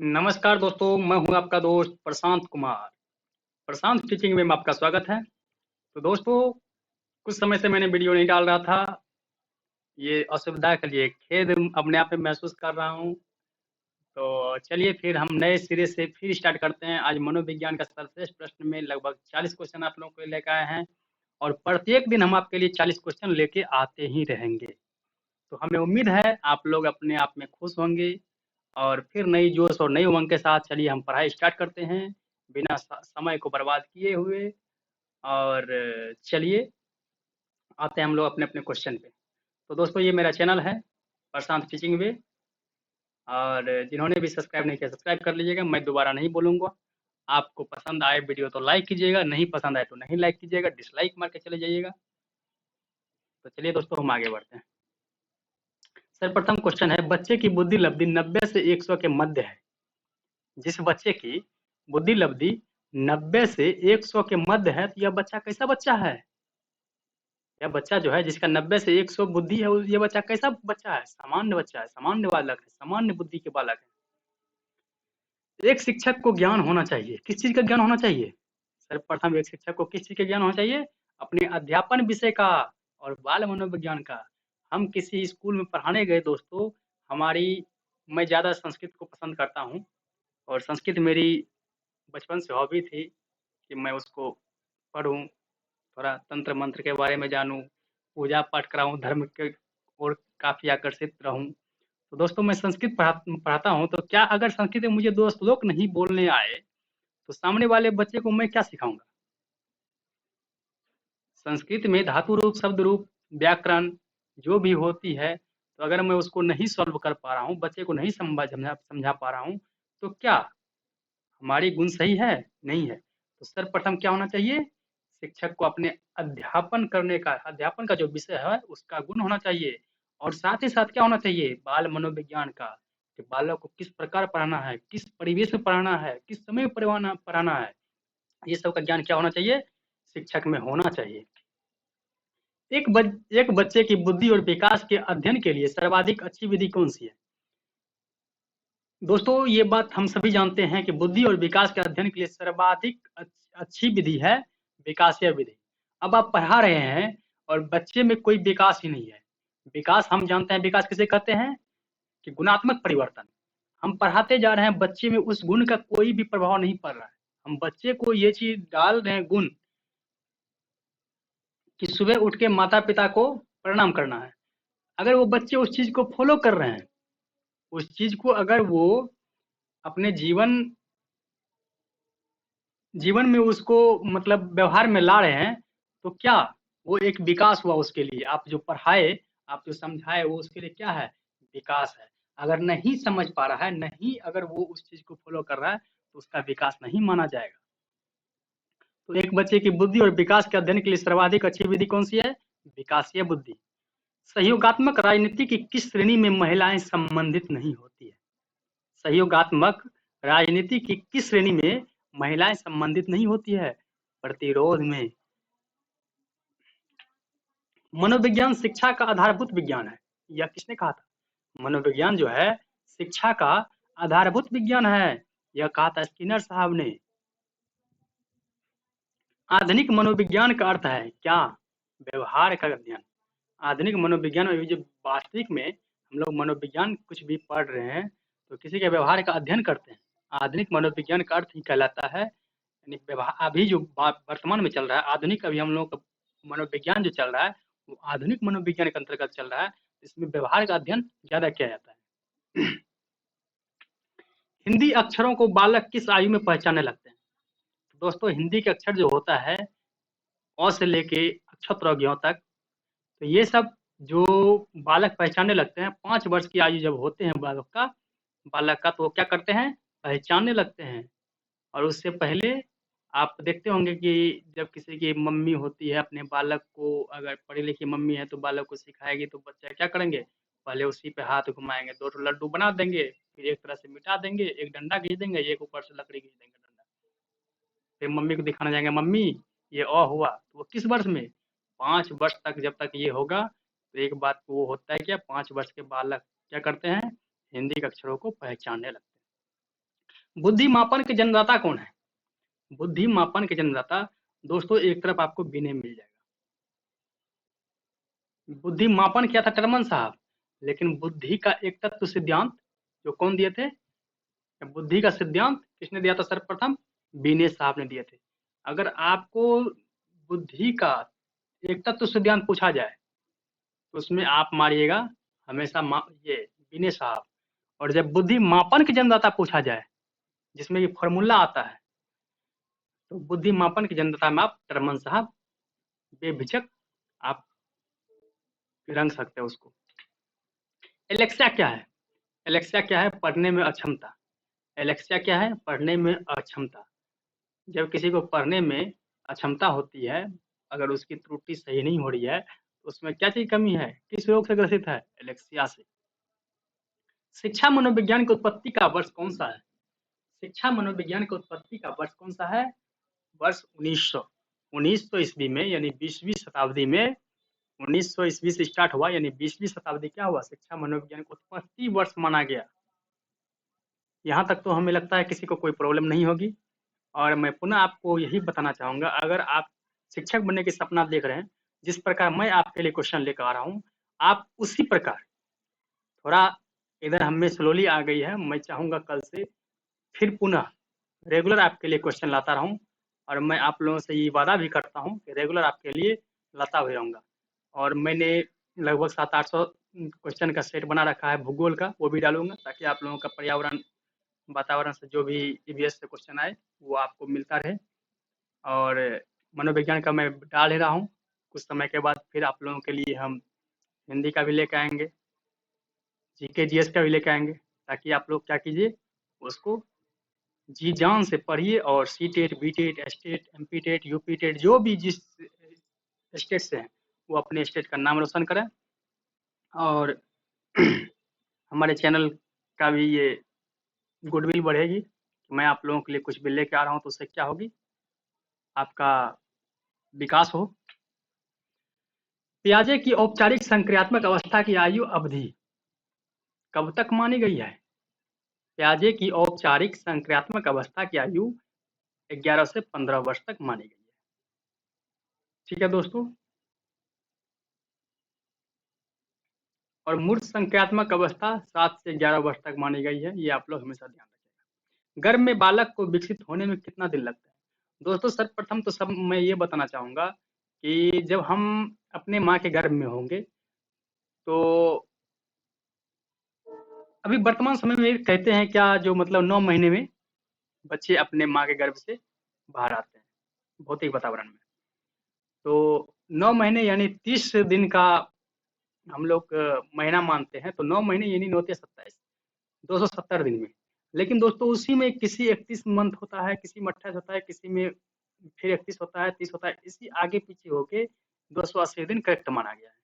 नमस्कार दोस्तों, मैं हूं आपका दोस्त प्रशांत कुमार। प्रशांत टीचिंग में आपका स्वागत है। तो दोस्तों, कुछ समय से मैंने वीडियो नहीं डाल रहा था। ये असुविधा के लिए खेद अपने आप में महसूस कर रहा हूं। तो चलिए फिर हम नए सिरे से फिर स्टार्ट करते हैं। आज मनोविज्ञान का सर्वश्रेष्ठ प्रश्न में लगभग 40 क्वेश्चन आप लोगों को लेकर आए हैं और प्रत्येक दिन हम आपके लिए 40 क्वेश्चन लेके आते ही रहेंगे। तो हमें उम्मीद है आप लोग अपने आप में खुश होंगे और फिर नई जोश और नई उमंग के साथ चलिए हम पढ़ाई स्टार्ट करते हैं, बिना समय को बर्बाद किए हुए। और चलिए आते हैं हम लोग अपने अपने क्वेश्चन पे। तो दोस्तों, ये मेरा चैनल है प्रशांत टीचिंग वे, और जिन्होंने भी सब्सक्राइब नहीं किया सब्सक्राइब कर लीजिएगा। मैं दोबारा नहीं बोलूँगा। आपको पसंद आए वीडियो तो लाइक कीजिएगा, नहीं पसंद आए तो नहीं लाइक कीजिएगा, डिसलाइक मार के चले जाइएगा। तो चलिए दोस्तों, हम आगे बढ़ते हैं। सर्वप्रथम क्वेश्चन है, बच्चे की बुद्धि लब्धि 90 से 100 के मध्य है। जिस बच्चे की बुद्धि लब्धि 90 से 100 के मध्य है, तो यह बच्चा कैसा बच्चा है? यह बच्चा जो है जिसका 90 से 100 बुद्धि है, ये बच्चा कैसा बच्चा है? सामान्य बच्चा है, सामान्य बालक है, सामान्य बुद्धि के बालक है। एक शिक्षक को ज्ञान होना चाहिए। किस चीज का ज्ञान होना चाहिए? सर्वप्रथम एक शिक्षक को किस चीज का ज्ञान होना चाहिए? अपने अध्यापन विषय का और बाल मनोविज्ञान का। हम किसी स्कूल में पढ़ाने गए दोस्तों, हमारी मैं ज्यादा संस्कृत को पसंद करता हूँ और संस्कृत मेरी बचपन से हॉबी थी कि मैं उसको पढूँ, थोड़ा तंत्र मंत्र के बारे में जानूँ, पूजा पाठ कराऊँ, धर्म के ओर काफ़ी आकर्षित रहूँ। तो दोस्तों, मैं संस्कृत पढ़ाता हूँ, तो क्या अगर संस्कृत में मुझे 2 श्लोक नहीं बोलने आए, तो सामने वाले बच्चे को मैं क्या सिखाऊँगा? संस्कृत में धातु रूप, शब्द रूप, व्याकरण जो भी होती है, तो अगर मैं उसको नहीं सॉल्व कर पा रहा हूँ, बच्चे को नहीं समझा समझा पा रहा हूँ, तो क्या हमारी गुण सही है? नहीं है। तो सर्वप्रथम क्या होना चाहिए? शिक्षक को अपने अध्यापन का जो विषय है उसका गुण होना चाहिए। और साथ ही साथ क्या होना चाहिए? बाल मनोविज्ञान का, कि बालक को किस प्रकार पढ़ाना है, किस परिवेश में पढ़ाना है, किस समय में पढ़ाना पढ़ाना है, ये सब का ज्ञान क्या होना चाहिए? शिक्षक में होना चाहिए। एक बच्चे की बुद्धि और विकास के अध्ययन के लिए सर्वाधिक अच्छी विधि कौन सी है? दोस्तों, ये बात हम सभी जानते हैं कि बुद्धि और विकास के अध्ययन के लिए सर्वाधिक अच्छी विधि है विकासीय विधि। अब आप पढ़ा रहे हैं और बच्चे में कोई विकास ही नहीं है। विकास हम जानते हैं, विकास किसे कहते हैं? कि गुणात्मक परिवर्तन। हम पढ़ाते जा रहे हैं, बच्चे में उस गुण का कोई भी प्रभाव नहीं पड़ रहा है। हम बच्चे को ये चीज डाल रहे हैं गुण, कि सुबह उठ के माता पिता को प्रणाम करना है। अगर वो बच्चे उस चीज को फॉलो कर रहे हैं, उस चीज को अगर वो अपने जीवन में उसको मतलब व्यवहार में ला रहे हैं, तो क्या वो एक विकास हुआ उसके लिए? आप जो पढ़ाए, आप जो समझाए, वो उसके लिए क्या है? विकास है। अगर नहीं समझ पा रहा है, नहीं अगर वो उस चीज को फॉलो कर रहा है, तो उसका विकास नहीं माना जाएगा। तो एक बच्चे की बुद्धि और विकास के अध्ययन के लिए सर्वाधिक अच्छी विधि कौन सी है? विकासीय बुद्धि। सहयोगात्मक राजनीति की किस श्रेणी में महिलाएं संबंधित नहीं होती है? सहयोगात्मक राजनीति की किस श्रेणी में महिलाएं संबंधित नहीं होती है? प्रतिरोध में। मनोविज्ञान शिक्षा का आधारभूत विज्ञान है। यह किसने कहा था? मनोविज्ञान जो है शिक्षा का आधारभूत विज्ञान है, यह कहा था स्किनर साहब ने। आधुनिक मनोविज्ञान का अर्थ है क्या? व्यवहार का अध्ययन। आधुनिक मनोविज्ञान में जो वास्तविक में हम लोग मनोविज्ञान कुछ भी पढ़ रहे हैं, तो किसी के व्यवहार का अध्ययन करते हैं। आधुनिक मनोविज्ञान का अर्थ ही कहलाता है, यानी व्यवहार। अभी जो वर्तमान में चल रहा है आधुनिक, अभी हम लोग का मनोविज्ञान जो चल रहा है, वो आधुनिक मनोविज्ञान के अंतर्गत चल रहा है। इसमें व्यवहार का अध्ययन ज्यादा किया जाता है। हिंदी अक्षरों को बालक किस आयु में पहचानने लगते हैं? दोस्तों, हिंदी के अक्षर जो होता है, अ से लेके अक्षत्रज्ञों तक, तो ये सब जो बालक पहचानने लगते हैं, 5 वर्ष की आयु जब होते हैं बालक का, तो वो क्या करते हैं? पहचानने लगते हैं। और उससे पहले आप देखते होंगे कि जब किसी की मम्मी होती है, अपने बालक को अगर पढ़ी लिखी मम्मी है तो बालक को सिखाएगी, तो बच्चा क्या करेंगे? पहले उसी पे हाथ घुमाएंगे, 2 लड्डू बना देंगे, फिर एक तरह से मिटा देंगे, एक डंडा खींच देंगे, एक ऊपर से लकड़ी खींच देंगे डंडा। फिर मम्मी को दिखाने जाएंगे, मम्मी ये अ हुआ। तो वो किस वर्ष में? 5 वर्ष तक जब तक ये होगा, तो एक बात वो होता है क्या, 5 वर्ष के बालक क्या करते हैं? हिंदी के अक्षरों को पहचानने लगते हैं। बुद्धि मापन के जन्मदाता कौन है? बुद्धि मापन के जन्मदाता दोस्तों एक तरफ आपको विनय मिल जाएगा। बुद्धि मापन किया था टर्मन साहब, लेकिन बुद्धि का एक तत्व सिद्धांत जो कौन दिए थे? बुद्धि का सिद्धांत किसने दिया था सर्वप्रथम? विनय साहब ने दिए थे। अगर आपको बुद्धि का एक तत्व सिद्धांत पूछा जाए तो उसमें आप मारिएगा हमेशा ये विनय साहब, और जब बुद्धि मापन के जन्मदाता पूछा जाए जिसमें ये फॉर्मूला आता है तो बुद्धि मापन के जन्मदाता में आप टर्मन साहब बेझिझक आप रंग सकते हो उसको। एलेक्सिया क्या है? एलेक्सिया क्या है? पढ़ने में अक्षमता। एलेक्सिया क्या है? पढ़ने में अक्षमता। जब किसी को पढ़ने में अक्षमता होती है, अगर उसकी त्रुटि सही नहीं हो रही है तो उसमें क्या चीज कमी है? किस रोग से ग्रसित है? एलेक्सिया से। शिक्षा मनोविज्ञान की उत्पत्ति का वर्ष कौन सा है? शिक्षा मनोविज्ञान की उत्पत्ति का वर्ष कौन सा है? वर्ष 1900 ईस्वी में, यानी 20वीं शताब्दी में। 1900 ईस्वी से स्टार्ट हुआ, यानी 20वीं शताब्दी क्या हुआ? शिक्षा मनोविज्ञान का उत्पत्ति वर्ष माना गया। यहाँ तक तो हमें लगता है किसी को कोई प्रॉब्लम नहीं होगी। और मैं पुनः आपको यही बताना चाहूंगा, अगर आप शिक्षक बनने की सपना देख रहे हैं, जिस प्रकार मैं आपके लिए क्वेश्चन लेकर आ रहा हूँ, आप उसी प्रकार थोड़ा इधर हमें स्लोली आ गई है। मैं चाहूंगा कल से फिर पुनः रेगुलर आपके लिए क्वेश्चन लाता रहूं, और मैं आप लोगों से ये वादा भी करता हूं कि रेगुलर आपके लिए लाता हुए रहूंगा। और मैंने लगभग 700-800 क्वेश्चन का सेट बना रखा है भूगोल का, वो भी डालूंगा ताकि आप लोगों का पर्यावरण वातावरण से जो भी ईवीएस से क्वेश्चन आए वो आपको मिलता रहे। और मनोविज्ञान का मैं डाल ही रहा हूँ। कुछ समय के बाद फिर आप लोगों के लिए हम हिंदी का भी लेकर आएंगे, जीके जीएस का भी लेकर आएंगे, ताकि आप लोग क्या कीजिए, उसको जी जान से पढ़िए और C TET, B TET, S TET, M P TET, U P TET, जो भी जिस स्टेट से हैं वो अपने स्टेट का नाम रोशन करें। और हमारे चैनल का भी ये गुडविल बढ़ेगी कि मैं आप लोगों के लिए कुछ भी लेके आ रहा हूँ, तो उससे क्या होगी, आपका विकास हो। पियाजे की औपचारिक संक्रियात्मक अवस्था की आयु अवधि कब तक मानी गई है? पियाजे की औपचारिक संक्रियात्मक अवस्था की आयु 11 से 15 वर्ष तक मानी गई है। ठीक है दोस्तों। और मूर्त संक्रियात्मक अवस्था 7 से 11 वर्ष तक मानी गई है, ये आप लोग हमेशा ध्यान रखिएगा। गर्भ में बालक को विकसित होने में कितना दिन लगता है? दोस्तों सर्वप्रथम तो सब मैं ये बताना चाहूंगा कि जब हम अपने माँ के गर्भ में होंगे तो अभी वर्तमान समय में कहते हैं क्या, जो मतलब 9 महीने में बच्चे अपने माँ के गर्भ से बाहर आते हैं भौतिक वातावरण में। तो 9 महीने यानी 30 दिन का हम लोग महीना मानते हैं, तो 9 महीने यानी 9 × 27, 270 दिन में। लेकिन दोस्तों उसी में किसी 31 मंथ होता है, किसी में 28 होता है, किसी में फिर 31 होता है, 30 होता है, इसी आगे पीछे होके 280 दिन करेक्ट माना गया है।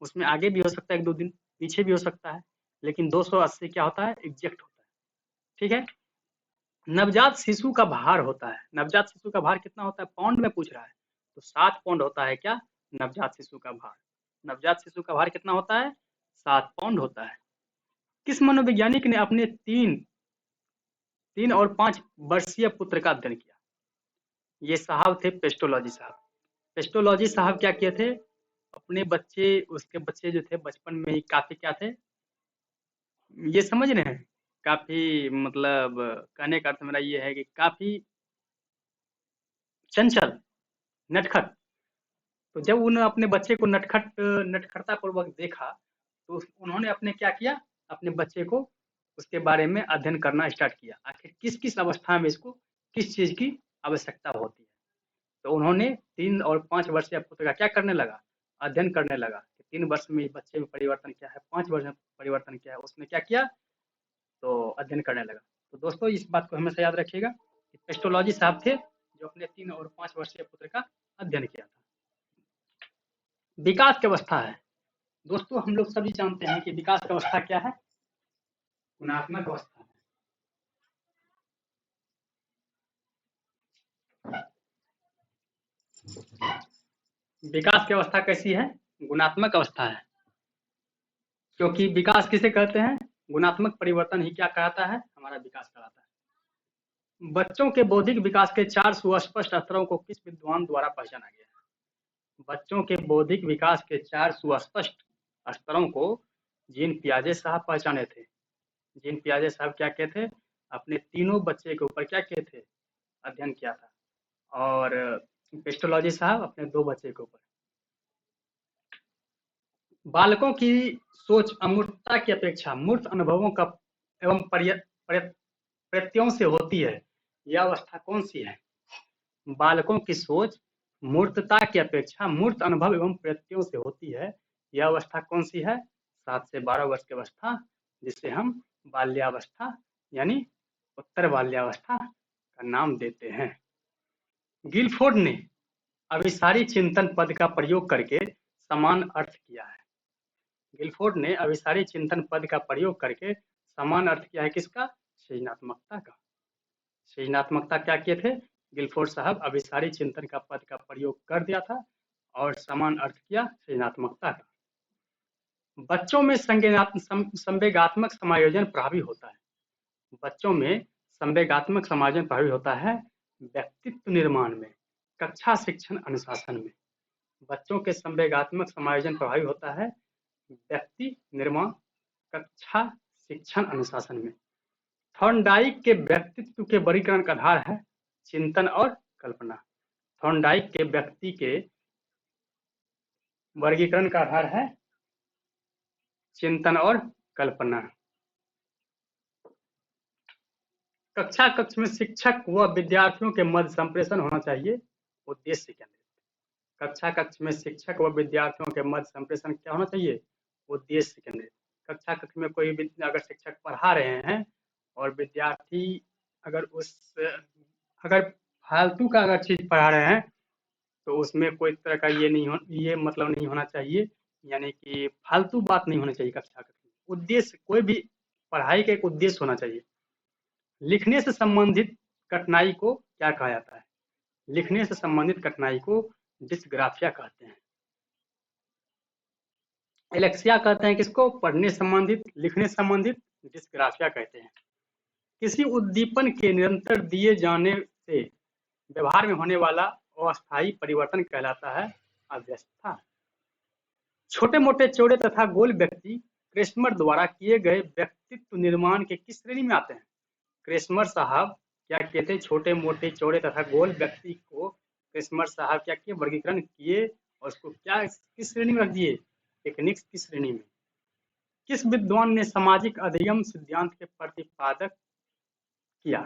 उसमें आगे भी हो सकता है 1-2 दिन, पीछे भी हो सकता है, लेकिन 280 क्या होता है, एग्जैक्ट होता है। ठीक है। नवजात शिशु का भार होता है, नवजात शिशु का भार कितना होता है? पाउंड में पूछ रहा है, तो 7 पाउंड होता है क्या नवजात शिशु का भार? नवजात शिशु का भार कितना होता है? 7 पाउंड होता है। किस मनोवैज्ञानिक ने अपने 3 और 5 वर्षीय पुत्र का अध्ययन किया? ये साहब थे पेस्टोलॉजी साहब। पेस्टोलॉजी साहब क्या किए थे? अपने बच्चे, उसके बच्चे जो थे बचपन में ही काफी क्या थे, ये समझ रहे हैं, काफी मतलब कहने का अर्थ मेरा ये है कि काफी चंचल, नटखट। तो जब उन्होंने अपने बच्चे को नटखटता पूर्वक देखा तो उन्होंने अपने क्या किया, अपने बच्चे को उसके बारे में अध्ययन करना स्टार्ट किया, आखिर किस किस अवस्था में इसको किस चीज की आवश्यकता होती है। तो उन्होंने 3 और 5 वर्षीय पुत्र का क्या करने लगा, अध्ययन करने लगा कि 3 वर्ष में बच्चे में परिवर्तन क्या है, 5 वर्ष में परिवर्तन क्या है, उसने क्या किया, तो अध्ययन करने लगा। तो दोस्तों इस बात को हमेशा याद रखिएगा कि पेस्टोलॉजी साहब थे जो अपने 3 और 5 वर्षीय पुत्र का अध्ययन किया था। विकास की अवस्था है दोस्तों, हम लोग सभी जानते हैं कि विकास की अवस्था क्या है, गुणात्मक अवस्था है। विकास की अवस्था कैसी है? गुणात्मक अवस्था है, क्योंकि विकास किसे कहते हैं? गुणात्मक परिवर्तन ही क्या कहता है, हमारा विकास कहलाता है। बच्चों के बौद्धिक विकास के 4 सुस्पष्ट स्तरों को किस विद्वान द्वारा पहचाना गया है? बच्चों के बौद्धिक विकास के 4 सुस्पष्ट स्तरों को जीन पियाजे साहब पहचाने थे। जीन पियाजे साहब क्या किए थे? अपने तीनों बच्चे के ऊपर क्या किए थे? अध्ययन किया था। और पेस्टोलॉजी साहब अपने 2 बच्चे के ऊपर। बालकों की सोच अमूर्तता की अपेक्षा मूर्त अनुभवों का एवं प्रत्ययों से होती है। यह अवस्था कौन सी है? बालकों की सोच मूर्तता की अपेक्षा मूर्त अनुभव एवं प्रत्ययों से होती है। यह अवस्था कौन सी है? 7 से 12 वर्ष की अवस्था, जिसे हम बाल्यावस्था यानी उत्तर बाल्यावस्था का नाम देते हैं। गिलफोर्ड ने अभिसारी चिंतन पद का प्रयोग करके समान अर्थ किया है। गिलफोर्ड ने अभिसारी चिंतन पद का प्रयोग करके समान अर्थ किया है किसका? सृजनात्मकता का। सृजनात्मकता क्या किए थे? गिलफोर्ड साहब अभिसारी चिंतन का पद का प्रयोग कर दिया था और समान अर्थ किया सृजनात्मकता का। बच्चों में संवेगात्मक समायोजन प्रभावी होता है। बच्चों में संवेगात्मक समायोजन प्रभावी होता है व्यक्तित्व निर्माण में, कक्षा शिक्षण अनुशासन में। बच्चों के संवेगात्मक समायोजन प्रभावी होता है व्यक्ति निर्माण, कक्षा शिक्षण अनुशासन में। थॉर्नडाइक के व्यक्तित्व के वर्गीकरण का आधार है चिंतन और कल्पना। थॉर्नडाइक के व्यक्ति के वर्गीकरण का आधार है चिंतन और कल्पना। कक्षा कक्ष में शिक्षक व विद्यार्थियों के मध्य संप्रेषण होना चाहिए उद्देश्य केंद्रित। कक्षा कक्ष में शिक्षक व विद्यार्थियों के मध्य संप्रेषण क्या होना चाहिए? उद्देश्य केंद्रित। कक्षा कक्ष में कोई भी अगर शिक्षक पढ़ा रहे हैं और विद्यार्थी अगर फालतू का अगर चीज पढ़ा रहे हैं तो उसमें कोई तरह का ये मतलब नहीं होना चाहिए, यानी कि फालतू बात नहीं होनी चाहिए कक्षा कक्ष में। उद्देश्य, कोई भी पढ़ाई का एक उद्देश्य होना चाहिए। लिखने से संबंधित कठिनाई को क्या कहा जाता है? लिखने से संबंधित कठिनाई को डिस्ग्राफिया कहते हैं। एलेक्सिया कहते हैं किसको? पढ़ने संबंधित, लिखने संबंधित डिस्ग्राफिया कहते हैं। किसी उद्दीपन के निरंतर दिए जाने से व्यवहार में होने वाला अस्थायी परिवर्तन कहलाता है अव्यवस्था। छोटे मोटे चौड़े तथा गोल व्यक्ति क्रेस्मर द्वारा किए गए व्यक्तित्व निर्माण के किस श्रेणी में आते हैं? क्रेस्मर साहब क्या कहते हैं? छोटे मोटे चौड़े तथा गोल व्यक्ति को क्रेस्मर साहब क्या किए? वर्गीकरण किए और उसको क्या किस श्रेणी में रख दिए? टेक्निक्स की श्रेणी में। किस विद्वान ने सामाजिक अधिगम सिद्धांत के प्रतिपादक किया?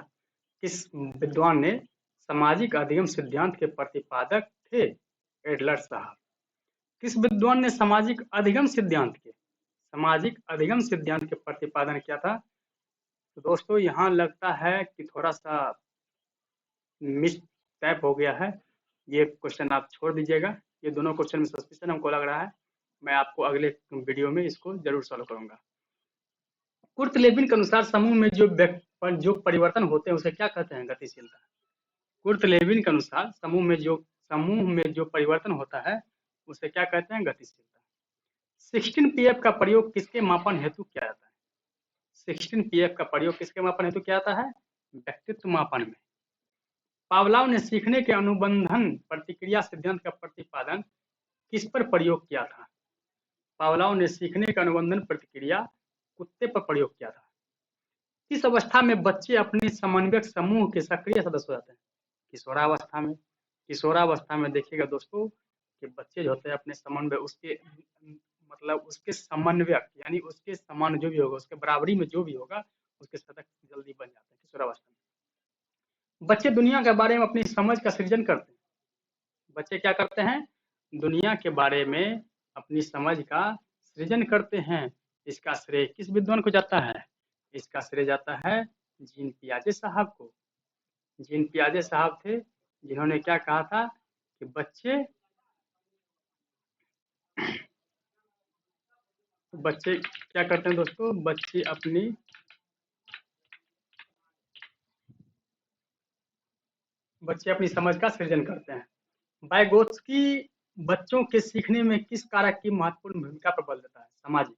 किस विद्वान ने सामाजिक अधिगम सिद्धांत के प्रतिपादक थे? एडलर साहब। किस विद्वान ने सामाजिक अधिगम सिद्धांत के प्रतिपादन किया था? तो दोस्तों यहाँ लगता है कि थोड़ा सा मिस टाइप हो गया है। ये क्वेश्चन आप छोड़ दीजिएगा। ये दोनों क्वेश्चन में सस्पेंशन हमको लग रहा है। मैं आपको अगले वीडियो में इसको जरूर सॉल्व करूंगा। कुर्ट लेविन के अनुसार समूह में जो परिवर्तन होते हैं उसे क्या कहते हैं? गतिशीलता। कुर्ट लेविन के अनुसार समूह में जो परिवर्तन होता है उसे क्या कहते हैं? गतिशीलता। 16 pF का प्रयोग किसके मापन हेतु किया जाता है? 16 pF का प्रयोग किसके मापन हेतु किया जाता है? व्यक्तित्व मापन में। पावलोव ने सीखने के अनुबंधन प्रतिक्रिया सिद्धांत का प्रतिपादन किस पर प्रयोग किया था? पावलोव ने सीखने का अनुबंधन प्रतिक्रिया कुत्ते पर प्रयोग किया था। किस अवस्था में बच्चे अपने समन्वयक समूह के सक्रिय सदस्य हो जाते हैं? किशोरावस्था में। किशोरावस्था में देखिएगा दोस्तों कि बच्चे जो होते हैं अपने समन्वय उसके समन्वयक यानी उसके समान जो भी होगा, उसके बराबरी में जो भी होगा उसके सदस्य जल्दी बन जाते हैं किशोरावस्था में। बच्चे दुनिया के बारे में अपनी समझ का सृजन करते हैं। बच्चे क्या करते हैं? दुनिया के बारे में अपनी समझ का सृजन करते हैं। इसका श्रेय किस विद्वान को जाता है? इसका श्रेय जाता है जीन पियाजे साहब को। जीन पियाजे साहब थे जिन्होंने क्या कहा था कि बच्चे क्या करते हैं दोस्तों? बच्चे अपनी समझ का सृजन करते हैं। वाइगोत्स्की बच्चों के सीखने में किस कारक की महत्वपूर्ण भूमिका पर बल देता है? सामाजिक।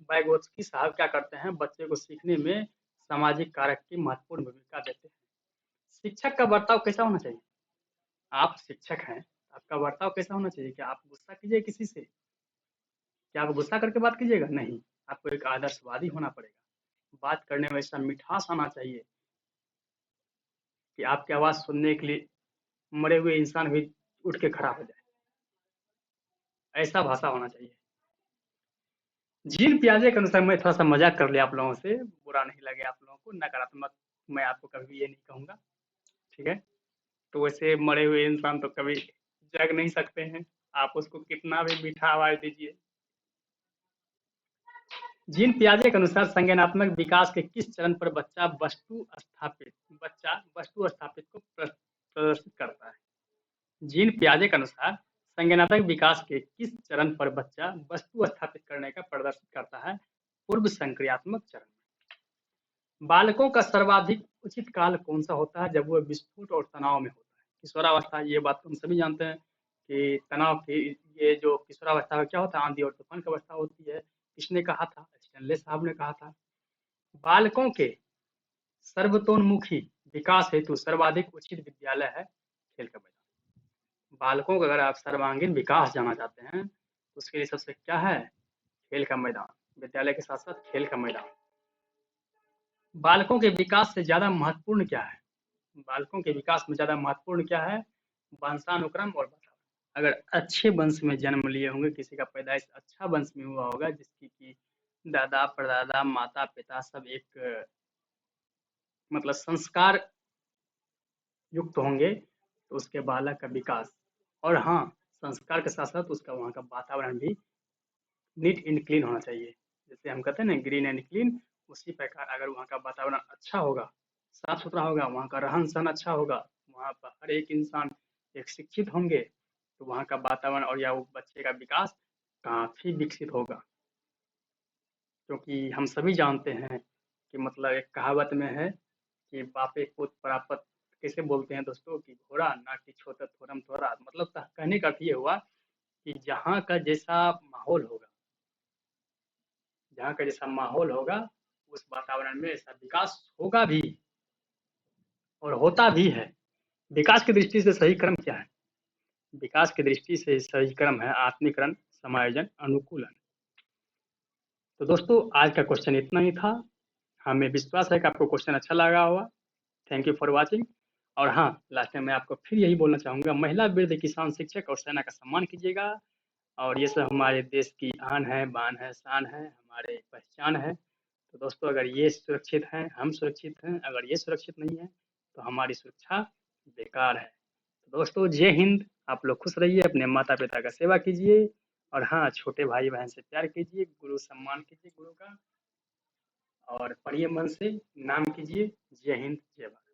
वाइगोत्स्की साहब क्या करते हैं? बच्चे को सीखने में सामाजिक कारक की महत्वपूर्ण भूमिका देते हैं। शिक्षक का बर्ताव कैसा होना चाहिए? आप शिक्षक हैं, आपका बर्ताव कैसा होना चाहिए? क्या आप गुस्सा कीजिए किसी से? क्या आप गुस्सा करके बात कीजिएगा? नहीं, आपको एक आदर्शवादी होना पड़ेगा। बात करने में ऐसा मिठास आना चाहिए कि आपकी आवाज़ सुनने के लिए मरे हुए इंसान भी उठ के खड़ा हो जाए। ऐसा भाषा होना चाहिए। जीन पियाजे के अनुसार मैं थोड़ा-सा मज़ाक कर लिया आप लोगों से, बुरा नहीं लगे आप लोगों को, नकारात्मक मैं आपको कभी ये नहीं कहूँगा, ठीक है? तो वैसे मरे हुए इंसान तो कभी जग नहीं सकते हैं, आप उसको कितना भी मीठा आवाज़ दीजिए। जीन पियाजे के अनुसार संज्ञानात्मक विकास के किस चरण पर बच्चा वस्तु स्थापित को प्रदर्शित करता है? जीन पियाजे के अनुसार संज्ञानात्मक विकास के किस चरण पर बच्चा वस्तु स्थापित करने का प्रदर्शित करता है? पूर्व संक्रियात्मक चरण। बालकों का सर्वाधिक उचित काल कौन सा होता है? जब वो विस्फोट और तनाव में होता है। किशोरावस्था, ये बात हम सभी जानते हैं कि तनाव की ये जो किशोरावस्था में क्या होता है, आंधी और तूफान की अवस्था होती है। किसने कहा था? स्टैनले साहब ने कहा था। बालकों के सर्वतोन्मुखी विकास हेतु सर्वाधिक उचित विद्यालय है खेल का मैदान। बालकों का अगर आप सर्वांगीण विकास जाना चाहते हैं तो उसके लिए सबसे क्या है? खेल का मैदान। विद्यालय के साथ साथ खेल का मैदान। बालकों के विकास से ज्यादा महत्वपूर्ण क्या है? बालकों के विकास में ज्यादा महत्वपूर्ण क्या है? वंशानुक्रम और वातावरण। अगर अच्छे वंश में जन्म लिए होंगे, किसी का पैदाइश अच्छा वंश में हुआ होगा, जिसकी कि दादा परदादा माता पिता सब एक मतलब संस्कार युक्त होंगे, तो उसके बालक का विकास, और हाँ, संस्कार के साथ साथ उसका वहाँ का वातावरण भी नीट एंड क्लीन होना चाहिए। जैसे हम कहते हैं ना, ग्रीन एंड क्लीन, उसी प्रकार अगर वहाँ का वातावरण अच्छा होगा, साफ सुथरा होगा, वहाँ का रहन सहन अच्छा होगा, वहाँ पर हर एक इंसान एक शिक्षित होंगे, तो वहाँ का वातावरण और या वो बच्चे का विकास काफी विकसित होगा। क्योंकि हम सभी जानते हैं कि मतलब एक कहावत में है कि बापे पुत परापत कैसे बोलते हैं दोस्तों, कि घोड़ा ना कि छोटा थोरम थोड़ा, मतलब कहने का अर्थ ये हुआ कि जहाँ का जैसा माहौल होगा उस वातावरण में ऐसा विकास होगा भी और होता भी है। विकास की दृष्टि से सही क्रम क्या है? विकास की दृष्टि से सही क्रम है आत्मीकरण, समायोजन, अनुकूलन। तो दोस्तों आज का क्वेश्चन इतना ही था। हमें विश्वास है कि आपको क्वेश्चन अच्छा लगा होगा। Thank you for watching. और हाँ, लास्ट में मैं आपको फिर यही बोलना चाहूँगा, महिला वृद्ध किसान शिक्षक और सेना का सम्मान कीजिएगा। और ये सब हमारे देश की आन है, बान है, शान है, हमारे पहचान है। तो दोस्तों अगर ये सुरक्षित हैं, हम सुरक्षित हैं, अगर ये सुरक्षित नहीं है तो हमारी सुरक्षा बेकार है। तो दोस्तों जय हिंद। आप लोग खुश रहिए, अपने माता पिता का सेवा कीजिए, और हाँ, छोटे भाई बहन से प्यार कीजिए, गुरु सम्मान कीजिए गुरु का, और पढ़िए मन से, नाम कीजिए। जय हिंद, जय भारत।